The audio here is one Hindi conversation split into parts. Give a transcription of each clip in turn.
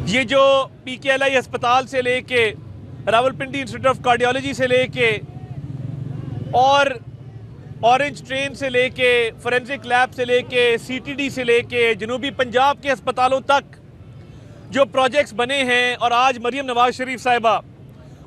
ये जो PKLI अस्पताल से लेके रावलपिंडी इंस्टीट्यूट ऑफ कार्डियोलॉजी से लेके और ऑरेंज ट्रेन से लेके फोरेंसिक लैब से लेके CTD से लेके जनूबी पंजाब के अस्पतालों तक जो प्रोजेक्ट्स बने हैं और आज मरियम नवाज शरीफ साहिबा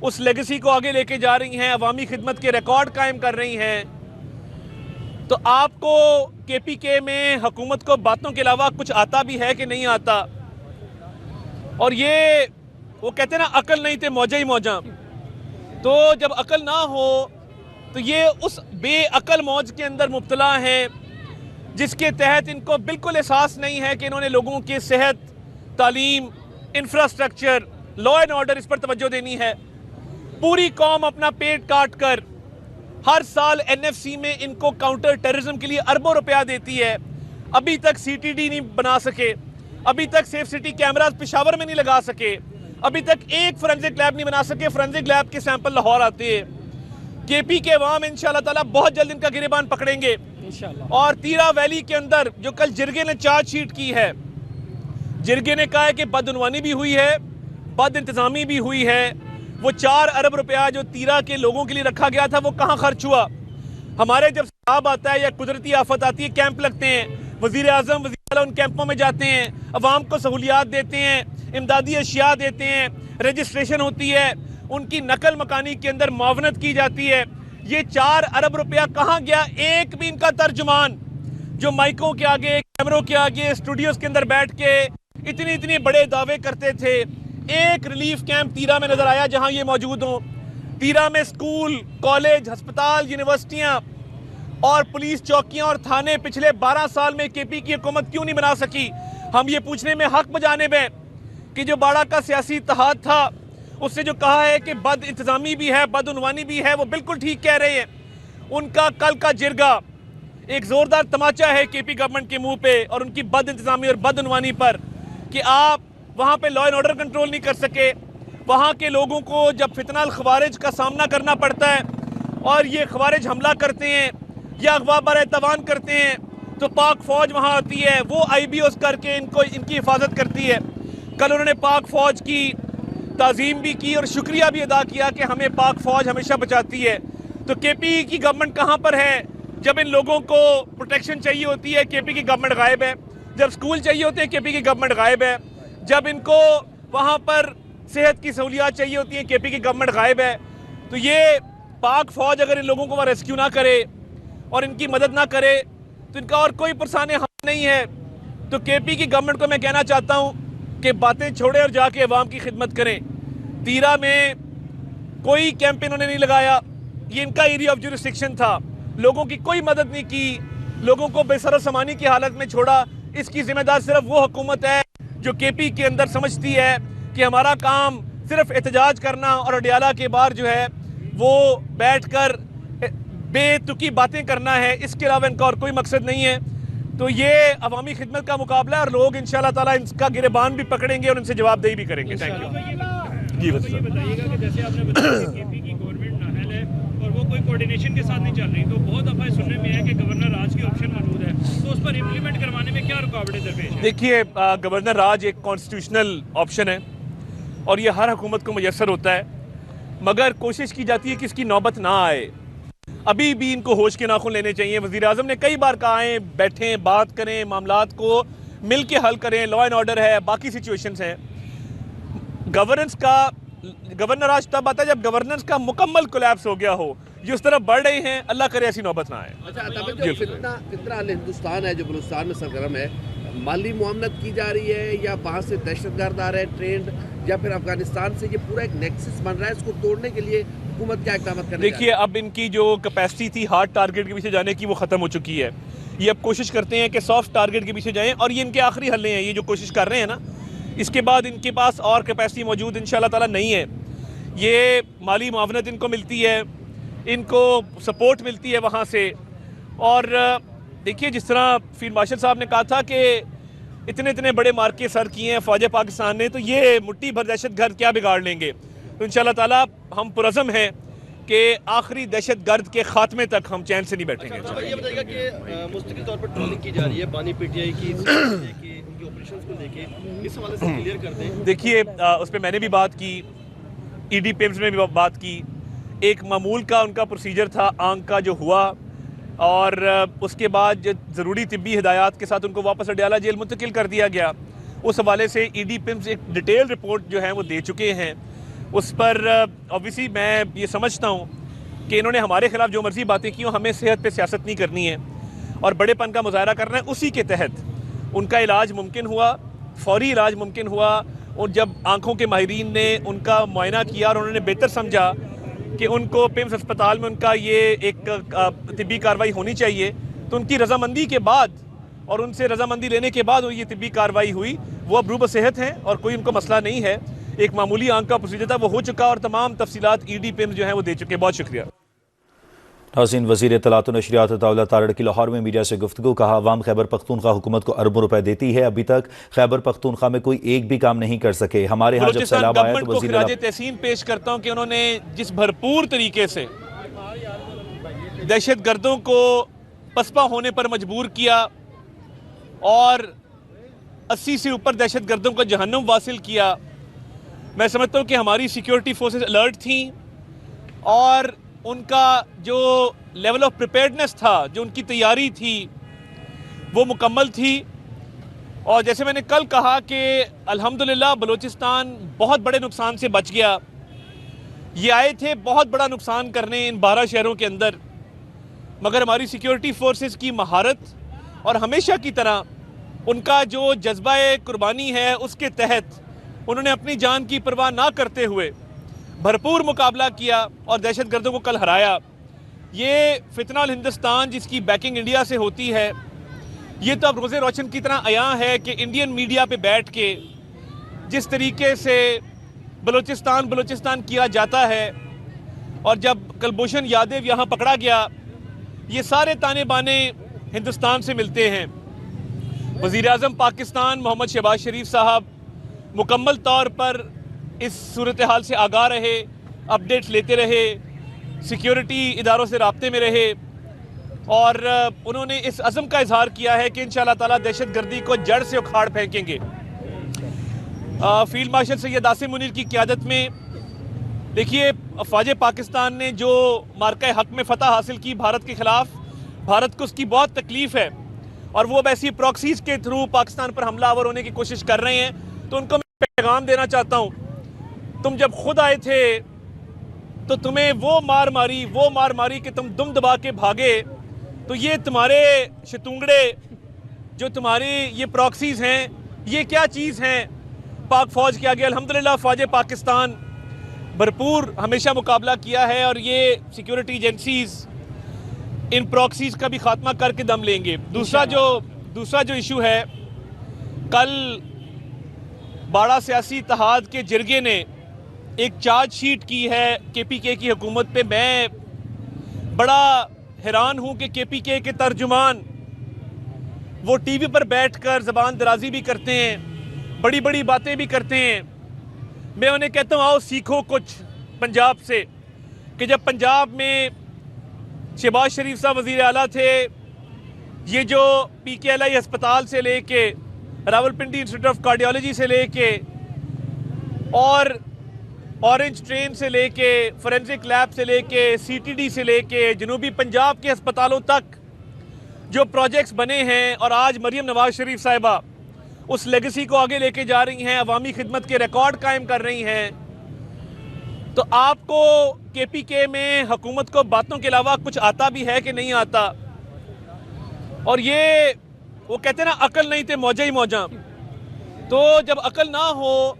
उस लेगेसी को आगे लेके जा रही हैं, अवामी खिदमत के रिकॉर्ड कायम कर रही हैं, तो आपको KPK में हुकूमत को बातों के अलावा कुछ आता भी है कि नहीं आता? और ये वो कहते हैं ना, अकल नहीं थे मौजा ही मौजा। तो जब अकल ना हो तो ये उस बेअकल मौज के अंदर मुब्तला हैं जिसके तहत इनको बिल्कुल एहसास नहीं है कि इन्होंने लोगों की सेहत, तालीम, इंफ्रास्ट्रक्चर, लॉ एंड ऑर्डर, इस पर तवज्जो देनी है। पूरी कौम अपना पेट काट कर हर साल NFC में इनको काउंटर टेररिज्म के लिए अरबों रुपया देती है। अभी तक CTD नहीं बना सके, अभी तक सेफ सिटी कैमरास पेशावर में नहीं लगा सके, अभी तक एक फोरेंसिक लैब नहीं बना सके। फोरेंसिक लैब के सैंपल लाहौर आते हैं। KP के अवाम इंशाल्लाह ताला बहुत जल्द इनका गिरेबान पकड़ेंगे इंशाल्लाह। और तीरा वैली के अंदर जो कल जिरगे ने चार्जशीट की है, जिरगे ने कहा है कि बदउनवानी भी हुई है, बद इंतजामी भी हुई है। वो 4 अरब रुपया जो तीरा के लोगों के लिए रखा गया था वो कहाँ खर्च हुआ? हमारे जब सैलाब आता है या कुदरती आफत आती है, कैंप लगते हैं, वजीर आजम वजीर आला उन कैंपों में जाते हैं, अवाम को सहूलियात देते हैं, इमदादी अशिया देते हैं, रजिस्ट्रेशन होती है, उनकी नकल मकानी के अंदर मुआवनत की जाती है। ये 4 अरब रुपया कहाँ गया? एक भी इनका तर्जुमान जो माइकों के आगे, कैमरों के आगे, स्टूडियोज के अंदर बैठ के इतने इतने बड़े दावे करते थे, एक रिलीफ कैंप तीरा में नजर आया जहां ये मौजूद हों? तीरा में स्कूल, कॉलेज, अस्पताल, यूनिवर्सिटियां और पुलिस चौकियां और थाने पिछले 12 साल में KP की हुकूमत क्यों नहीं बना सकी? हम ये पूछने में हक बजानिब है कि जो बाड़ा का सियासी इत्तेहाद था उससे जो कहा है कि बद इंतजामी भी है, बदउनवानी भी है, वो बिल्कुल ठीक कह रहे हैं। उनका कल का जिरगा एक जोरदार तमाचा है KP गवर्नमेंट के मुंह पे और उनकी बद इंतजामी और बदउनवानी पर कि आप वहाँ पे लॉ एंड ऑर्डर कंट्रोल नहीं कर सके। वहाँ के लोगों को जब फितनाल खवारिज का सामना करना पड़ता है और ये खवारिज हमला करते हैं या अगवा बरएतवान करते हैं तो पाक फौज वहाँ आती है, वो IBOs करके इनको इनकी हिफाजत करती है। कल उन्होंने पाक फौज की ताज़ीम भी की और शुक्रिया भी अदा किया कि हमें पाक फौज हमेशा बचाती है। तो KP की गवर्नमेंट कहाँ पर है? जब इन लोगों को प्रोटेक्शन चाहिए होती है KP की गवर्नमेंट गायब है, जब स्कूल चाहिए होते हैं KP की गवर्नमेंट गायब है, जब इनको वहाँ पर सेहत की सहूलियात चाहिए होती हैं KP की गवर्नमेंट गायब है। तो ये पाक फौज अगर इन लोगों को वहाँ रेस्क्यू ना करे और इनकी मदद ना करे तो इनका और कोई पुरसाने हम नहीं है। तो KP की गवर्नमेंट को मैं कहना चाहता हूँ कि बातें छोड़े और जाके अवाम की खिदमत करें। तीरा में कोई कैंप इन्होंने नहीं लगाया, ये इनका एरिया ऑफ जुरिस्डिक्शन था, लोगों की कोई मदद नहीं की, लोगों को बेसरो सामानी की हालत में छोड़ा। इसकी जिम्मेदार सिर्फ वो हुकूमत है जो KP के अंदर समझती है कि हमारा काम सिर्फ एहतजाज करना और अडियाला के बाहर जो है वो बैठकर बेतुकी बातें करना है, इसके अलावा इनका और कोई मकसद नहीं है। तो ये अवामी खिदमत का मुकाबला है और लोग इंशाल्लाह ताला इसका गिरेबान भी पकड़ेंगे और इनसे जवाबदेही भी करेंगे। थैंक यू जी। बताइएगा कि जैसे आपने बताया कि KP की गवर्नमेंट नाअहल है और वो कोई कोऑर्डिनेशन के साथ नहीं चल रही, तो बहुत दफ़ा सुनने में है कि गवर्नर राज की ऑप्शन मौजूद है, तो उस पर इम्प्लीमेंट करवाने में क्या रुकावटें दरपेश हैं? देखिए, गवर्नर राज एक कॉन्स्टिट्यूशनल ऑप्शन है और ये हर हुकूमत को मुयस्सर होता है, मगर कोशिश की जाती है कि इसकी नौबत ना आए। अभी भी इनको होश के नाखून लेने चाहिए। वज़ीर आज़म ने कई बार कहा है बैठें, बात करें, मामलात को मिल के हल करें, लॉ एंड ऑर्डर है, बाकी सिचुएशंस हैं। गवर्नर राज तब आता है जब गवर्नेंस का मुकम्मल कोलैप्स हो गया हो। ये उस तरफ बढ़ रहे हैं, अल्लाह करे ऐसी नौबत ना आए। अच्छा, जो फितना हिंदुस्तान है जो बलूचिस्तान में सरगर्म है, माली मुआमलत की जा रही है या वहाँ से दहशतगर्द आ रहे हैं ट्रेंड, या फिर अफगानिस्तान से ये पूरा एक नेक्सस बन रहा है, इसको तोड़ने के लिए हुकूमत क्या इक़दाम कर रही है? देखिए, अब इनकी जो कैपेसिटी थी हार्ड टारगेट के पीछे जाने की वो ख़त्म हो चुकी है। ये अब कोशिश करते हैं कि सॉफ्ट टारगेट के पीछे जाएं और ये इनके आखिरी हल्ले हैं। ये जो कोशिश कर रहे हैं ना, इसके बाद इनके पास और कैपेसिटी मौजूद इंशाल्लाह ताला नहीं है। ये माली मुआवनत इनको मिलती है, इनको सपोर्ट मिलती है वहाँ से। और देखिए, जिस तरह फील्ड मार्शल साहब ने कहा था कि इतने इतने बड़े मार्के सर किए हैं फौज पाकिस्तान ने, तो ये मुट्ठी भर दहशत गर्द क्या बिगाड़ लेंगे। तो इंशाल्लाह ताला हम पुरज़म हैं कि आखिरी दहशत गर्द के खात्मे तक हम चैन से नहीं बैठेंगे। अच्छा, ये बताइएगा कि मुस्तकिल तौर पर ट्रोलिंग की जा रही है, बानी PTI की उनकी ऑपरेशंस को लेके इस हवाले से क्लियर कर दें। देखिए, उस पर मैंने भी बात की, ईडी पिम्स में भी बात की। एक मामूल का उनका प्रोसीजर था आंख का जो हुआ, और उसके बाद जो ज़रूरी तिब्बी हिदायत के साथ उनको वापस अडयाला जेल मुंतकिल कर दिया गया। उस हवाले से ईडी पिम्स एक डिटेल रिपोर्ट जो है वो दे चुके हैं। उस पर ऑब्वियसली मैं ये समझता हूँ कि इन्होंने हमारे खिलाफ जो मर्जी बातें की, हमें सेहत पे सियासत नहीं करनी है और बड़ेपन का मुजाहरा करना है। उसी के तहत उनका इलाज मुमकिन हुआ, फौरी इलाज मुमकिन हुआ, और जब आंखों के माहिरीन ने उनका मुआयना किया और उन्होंने बेहतर समझा कि उनको पिम्स अस्पताल में उनका ये एक तिब्बी कार्रवाई होनी चाहिए, तो उनकी रजामंदी के बाद और उनसे रजामंदी लेने के बाद ये तिब्बी कार्रवाई हुई। वो अब रूब सेहत हैं और कोई उनको मसला नहीं है। एक मामूली आंख का प्रोसीजर था, वो हो चुका और तमाम तफसीलात ईडी पिम्स जो हैं वो दे चुके। बहुत शुक्रिया। नाज़रीन, वज़ीर इत्तलात व नशरियात अताउल्लाह तारड़ की लाहौर में मीडिया से गुफ्तगू। कहा, अवाम खैबर पख्तूनख्वा हुकूमत को अरबों रुपए देती है, अभी तक खैबर पख्तूनख्वा में कोई एक भी काम नहीं कर सके। हमारे यहाँ जब सैलाब आया तो वज़ीर तहसीन पेश करता हूँ कि उन्होंने जिस भरपूर तरीके से दहशत गर्दों को पसपा होने पर मजबूर किया और 80 से ऊपर दहशत गर्दों को जहन्नुम वासिल किया, मैं समझता हूँ कि हमारी सिक्योरिटी फोर्सेस अलर्ट थी और उनका जो लेवल ऑफ प्रिपेयर्डनेस था, जो उनकी तैयारी थी, वो मुकम्मल थी। और जैसे मैंने कल कहा कि अल्हम्दुलिल्लाह बलूचिस्तान बहुत बड़े नुकसान से बच गया। ये आए थे बहुत बड़ा नुकसान करने इन 12 शहरों के अंदर, मगर हमारी सिक्योरिटी फोर्सेस की महारत और हमेशा की तरह उनका जो जज्बा कुर्बानी है, उसके तहत उन्होंने अपनी जान की परवाह ना करते हुए भरपूर मुकाबला किया और दहशत गर्दों को कल हराया। ये फितना अल हिंदुस्तान जिसकी बैकिंग इंडिया से होती है, ये तो अब रोज़े रोशन की तरह आया है कि इंडियन मीडिया पे बैठ के जिस तरीके से बलूचिस्तान किया जाता है, और जब कुलभूषण यादव यहाँ पकड़ा गया, ये सारे ताने बाने हिंदुस्तान से मिलते हैं। वज़ीर आज़म पाकिस्तान मोहम्मद शहबाज शरीफ साहब मुकम्मल तौर पर इस सूरत हाल से आगाह रहे, अपडेट्स लेते रहे, सिक्योरिटी इदारों से राब्ते में रहे, और उन्होंने इस अज़म का इजहार किया है कि इंशाअल्लाह ताला दहशत गर्दी को जड़ से उखाड़ फेंकेंगे। फील्ड मार्शल सैयद आसिम मुनीर की क़यादत में, देखिए, फ़ौज पाकिस्तान ने जो मार्का हक में फ़तह हासिल की भारत के ख़िलाफ़, भारत को उसकी बहुत तकलीफ़ है और वो अब ऐसी प्रॉक्सीज़ के थ्रू पाकिस्तान पर हमलावर होने की कोशिश कर रहे हैं। तो उनको मैं पैगाम देना चाहता हूँ, तुम जब खुद आए थे तो तुम्हें वो मार मारी कि तुम दुम दबा के भागे। तो ये तुम्हारे शतूंगड़े, जो तुम्हारी ये प्रॉक्सीज़ हैं, ये क्या चीज़ हैं पाक फ़ौज के आगे। अल्हम्दुलिल्लाह फ़ौज पाकिस्तान भरपूर हमेशा मुकाबला किया है और ये सिक्योरिटी एजेंसीज़ इन प्रॉक्सीज़ का भी खात्मा करके दम लेंगे। दूसरा जो इशू है, कल बाड़ा सियासी इत्तेहाद के जिरगे ने एक चार्जशीट की है केपीके की हुकूमत पे। मैं बड़ा हैरान हूँ कि केपीके के तर्जुमान वो टीवी पर बैठकर ज़बान दराजी भी करते हैं, बड़ी बड़ी बातें भी करते हैं। मैं उन्हें कहता हूँ, आओ सीखो कुछ पंजाब से, कि जब पंजाब में शहबाज शरीफ साहब वज़ीर आला थे, ये जो PKLI अस्पताल से लेके रावलपिंडी इंस्टीट्यूट ऑफ कार्डियोलॉजी से लेके और ऑरेंज ट्रेन से लेके फोरेंसिक लैब से लेके CTD से लेके जनूबी पंजाब के अस्पतालों तक जो प्रोजेक्ट्स बने हैं, और आज मरियम नवाज शरीफ साहिबा उस लेगेसी को आगे लेके जा रही हैं, अवामी खिदमत के रिकॉर्ड कायम कर रही हैं। तो आपको KPK में हुकूमत को बातों के अलावा कुछ आता भी है कि नहीं आता? और ये वो कहते हैं ना, अकल नहीं थे मौजा ही मौजा। तो जब अकल ना हो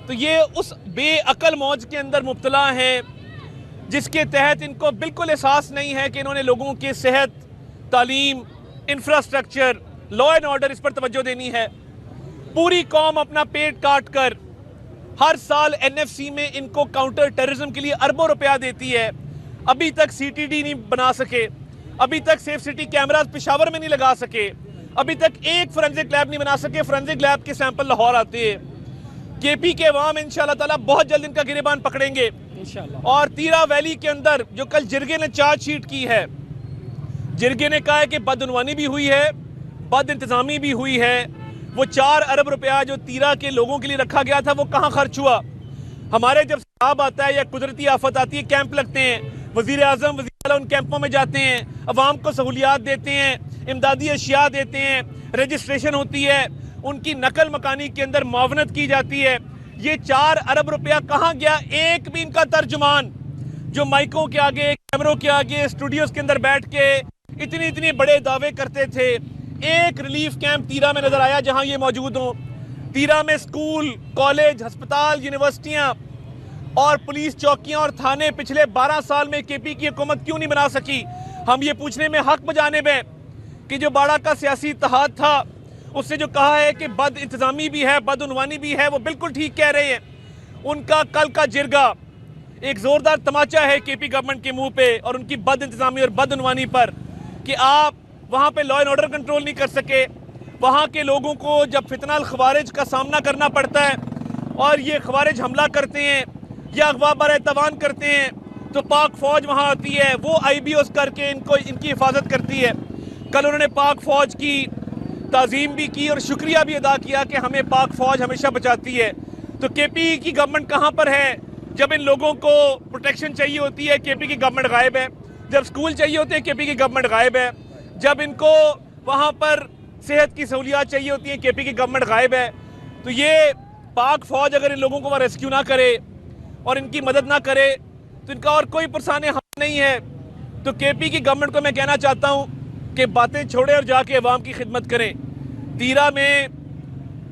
तो ये उस बेअकल मौज के अंदर मुब्तला हैं, जिसके तहत इनको बिल्कुल एहसास नहीं है कि इन्होंने लोगों की सेहत, तालीम, इंफ्रास्ट्रक्चर, लॉ एंड ऑर्डर, इस पर तवज्जो देनी है। पूरी कौम अपना पेट काट कर हर साल NFC में इनको काउंटर टेररिज्म के लिए अरबों रुपया देती है। अभी तक CTD नहीं बना सके, अभी तक सेफ सिटी कैमरास पेशावर में नहीं लगा सके, अभी तक एक फोरेंसिक लैब नहीं बना सके। फोरेंसिक लैब के सैंपल लाहौर आते हैं। KP के अवाम इंशाल्लाह ताला बहुत जल्द इनका गिरेबान पकड़ेंगे इंशाल्लाह। और तीरा वैली के अंदर जो कल जिरगे ने चार्जशीट की है, जिरगे ने कहा है कि बदउनवानी भी हुई है, बद इंतजामी भी हुई है, वो 4 अरब रुपया जो तीरा के लोगों के लिए रखा गया था वो कहाँ खर्च हुआ? हमारे जब सैलाब आता है या कुदरती आफत आती है, कैंप लगते हैं, वजीर आजम वजीर आला उन कैंपों में जाते हैं, अवाम को सहूलियात देते हैं, इमदादी अशिया देते हैं, रजिस्ट्रेशन होती है, उनकी नकल मकानी के अंदर मुआवनत की जाती है। ये 4 अरब रुपया कहाँ गया? एक भी इनका तर्जुमान जो माइकों के आगे, कैमरों के आगे, स्टूडियोज के अंदर बैठ के इतने बड़े दावे करते थे, एक रिलीफ कैंप तीरा में नजर आया जहां ये मौजूद हो? तीरा में स्कूल, कॉलेज, अस्पताल, यूनिवर्सिटियां और पुलिस चौकियां और थाने पिछले 12 साल में केपी की हुकूमत क्यों नहीं बना सकी? हम ये पूछने में हक बजानिब है कि जो बाड़ा का सियासी इत्तेहाद था उससे जो कहा है कि बद इंतजामी भी है, बदउनवानी भी है, वो बिल्कुल ठीक कह रहे हैं। उनका कल का जिरगा एक जोरदार तमाचा है केपी गवर्नमेंट के मुंह पे और उनकी बद इंतजामी और बदउनवानी पर कि आप वहां पे लॉ एंड ऑर्डर कंट्रोल नहीं कर सके। वहां के लोगों को जब फितना खवारिज का सामना करना पड़ता है और ये खवारिज हमला करते हैं या अगवा बरतवान करते हैं तो पाक फौज वहां आती है, वो IBOs करके इनकी हिफाजत करती है। कल उन्होंने पाक फौज की ताज़ीम भी की और शुक्रिया भी अदा किया कि हमें पाक फौज हमेशा बचाती है। तो केपी की गवर्नमेंट कहाँ पर है? जब इन लोगों को प्रोटेक्शन चाहिए होती है, केपी की गवर्नमेंट गायब है। जब स्कूल चाहिए होते हैं, केपी की गवर्नमेंट गायब है। जब इनको वहाँ पर सेहत की सहूलियात चाहिए होती हैं, केपी की गवर्नमेंट गायब है। तो ये पाक फौज अगर इन लोगों को वहाँ रेस्क्यू ना करे और इनकी मदद ना करे तो इनका और कोई पुरसाने हम नहीं है। तो केपी की गवर्नमेंट को मैं कहना चाहता हूँ कि बातें छोड़े और जाके अवाम की खिदमत करें। तीरा में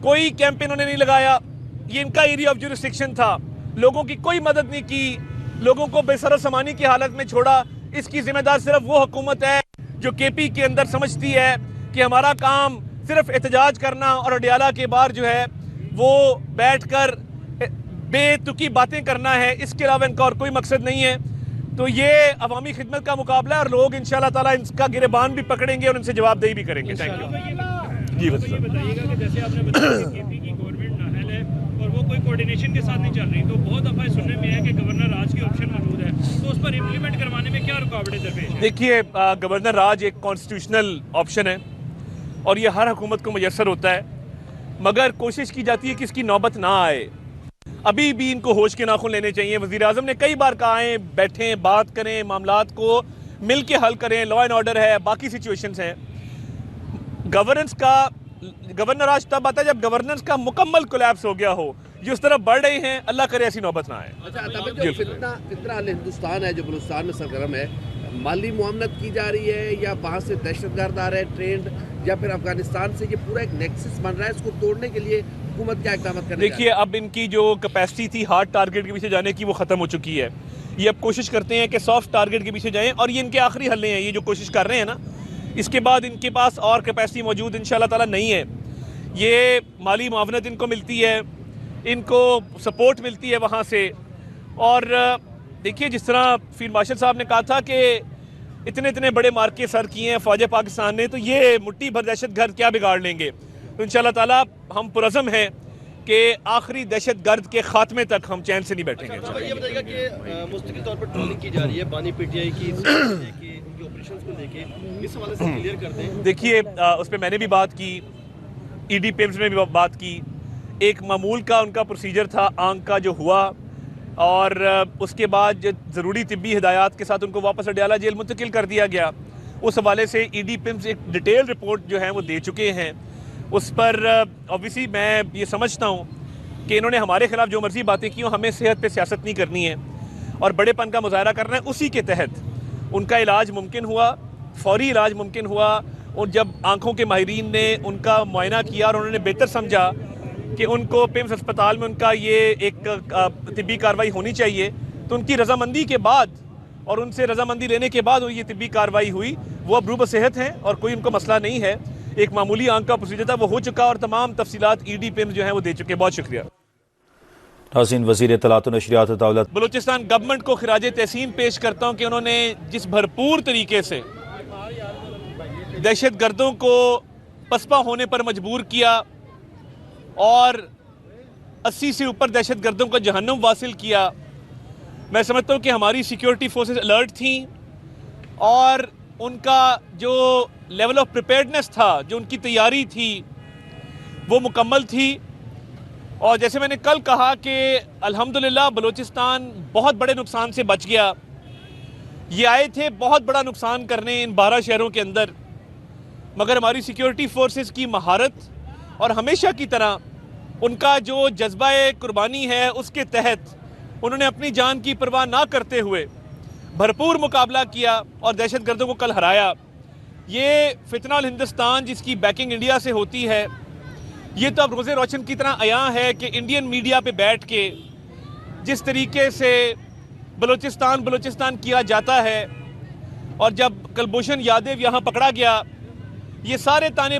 कोई कैंप इन्होंने नहीं लगाया, ये इनका एरिया ऑफ जुरिस्डिक्शन था। लोगों की कोई मदद नहीं की, लोगों को बेसर सामानी की हालत में छोड़ा। इसकी जिम्मेदार सिर्फ वो हुकूमत है जो केपी के अंदर समझती है कि हमारा काम सिर्फ एहतजाज करना और अडियाला के बाहर जो है वो बैठकर बेतुकी बातें करना है, इसके अलावा इनका और कोई मकसद नहीं है। तो ये अवामी खिदमत का मुकाबला है और लोग इंशाल्लाह ताला इसका गिरबान भी पकड़ेंगे और उनसे जवाबदेही भी करेंगे। थैंक यू जी। बस ये बताइएगा कि जैसे आपने बताया कि केपी की गवर्नमेंट नाअहल है और वो कोई कोऑर्डिनेशन के साथ नहीं चल रही, तो बहुत दफ़ा सुनने में है कि गवर्नर राज की ऑप्शन मौजूद है, तो उस पर इम्प्लीमेंट करवाने में क्या रुकावटें दरपेश हैं? देखिए, गवर्नर राज एक कॉन्स्टिट्यूशनल ऑप्शन है और ये हर हुकूमत को मुयस्सर होता है, मगर कोशिश की जाती है कि इसकी नौबत ना आए। अभी भी इनको होश के नाखून लेने चाहिए। वज़ीर आज़म ने कई बार कहा है बैठें, बात करें, मामलात को मिल के हल करें, लॉ एंड ऑर्डर है, बाकी सिचुएशंस हैं। गवर्नर आज तब आता है जब गवर्नेंस का मुकम्मल कोलैप्स हो गया हो। जिस तरफ बढ़ रहे हैं, अल्लाह करे ऐसी नौबत ना आए। अच्छा, जो फितना अल हिंदुस्तान है जो बलूचिस्तान में सरगर्म है, माली मुआमलत की जा रही है या वहाँ से दहशतगर्द आ रहे हैं ट्रेंड, या फिर अफगानिस्तान से ये पूरा एक नेक्सस बन रहा है, इसको तोड़ने के लिए हुकूमत क्या इक़दाम करने? देखिए, अब इनकी जो कैपेसिटी थी हार्ड टारगेट के पीछे जाने की वो ख़त्म हो चुकी है। ये अब कोशिश करते हैं कि सॉफ्ट टारगेट के पीछे जाएं और ये इनके आखिरी हल्ले हैं। ये जो कोशिश कर रहे हैं ना, इसके बाद इनके पास और कैपेसिटी मौजूद इंशाल्लाह ताला नहीं है। ये माली मुआवनत इनको मिलती है, इनको सपोर्ट मिलती है वहाँ से। और देखिए, जिस तरह फील्ड मार्शल साहब ने कहा था कि इतने बड़े मार्के सर किए हैं फौज पाकिस्तान ने, तो ये मुट्ठी भर दहशतगर्द क्या बिगाड़ लेंगे। तो इंशाल्लाह ताला हम पुरज़म हैं कि आखिरी दहशतगर्द के खात्मे तक हम चैन से नहीं बैठेंगे। अच्छा, ये बताइएगा कि मुस्तकिल तौर पर ट्रोलिंग की जा रही है बानी पीटीआई की, उनके ऑपरेशंस को लेके, इस हवाले से क्लियर कर दें। देखिए, उस पर मैंने भी बात की, ED पिम्स में भी बात की। एक मामूल का उनका प्रोसीजर था आंख का जो हुआ, और उसके बाद जो ज़रूरी तिब्बी हिदायत के साथ उनको वापस अडियाला जेल मुंतकिल कर दिया गया। उस हवाले से ED पिम्स एक डिटेल रिपोर्ट जो है वो दे चुके हैं। उस पर ऑब्वियसली मैं ये समझता हूँ कि इन्होंने हमारे खिलाफ जो मर्जी बातें की, हमें सेहत पे सियासत नहीं करनी है और बड़ेपन का मुजाहरा करना है। उसी के तहत उनका इलाज मुमकिन हुआ, फौरी इलाज मुमकिन हुआ। और जब आँखों के माहिरीन ने उनका मुआयना किया और उन्होंने बेहतर समझा कि उनको पिम्स अस्पताल में उनका ये एक तिब्बी कार्रवाई होनी चाहिए, तो उनकी रजामंदी के बाद और उनसे रजामंदी लेने के बाद ये तिब्बी कार्रवाई हुई। वो अब रूब सेहत हैं और कोई उनको मसला नहीं है। एक मामूली आंख का प्रोसीजर था, वो हो चुका और तमाम तफसीलात ED पिम्स जो है वो दे चुके। बहुत शुक्रिया। नाज़रीन, वज़ीर इत्तलात व नशरियात दौलत बलूचिस्तान गवर्नमेंट को खिराज तहसीन पेश करता हूँ कि उन्होंने जिस भरपूर तरीके से दहशत गर्दों को पसपा होने पर मजबूर किया और 80 से ऊपर दहशत गर्दों को जहन्नुम वासिल किया, मैं समझता हूँ कि हमारी सिक्योरिटी फोर्सेस अलर्ट थी और उनका जो लेवल ऑफ प्रिपेयर्डनेस था, जो उनकी तैयारी थी, वो मुकम्मल थी। और जैसे मैंने कल कहा कि अल्हम्दुलिल्लाह बलूचिस्तान बहुत बड़े नुकसान से बच गया। ये आए थे बहुत बड़ा नुकसान करने इन 12 शहरों के अंदर, मगर हमारी सिक्योरिटी फोर्सेस की महारत और हमेशा की तरह उनका जो जज्बा कुर्बानी है, उसके तहत उन्होंने अपनी जान की परवाह ना करते हुए भरपूर मुकाबला किया और दहशतगर्दों को कल हराया। ये फितना अल हिंदुस्तान जिसकी बैकिंग इंडिया से होती है, ये तो अब रोज़े रोशन की तरह आया है कि इंडियन मीडिया पे बैठ के जिस तरीके से बलूचिस्तान किया जाता है, और जब कुलभूषण यादव यहाँ पकड़ा गया, ये सारे ताने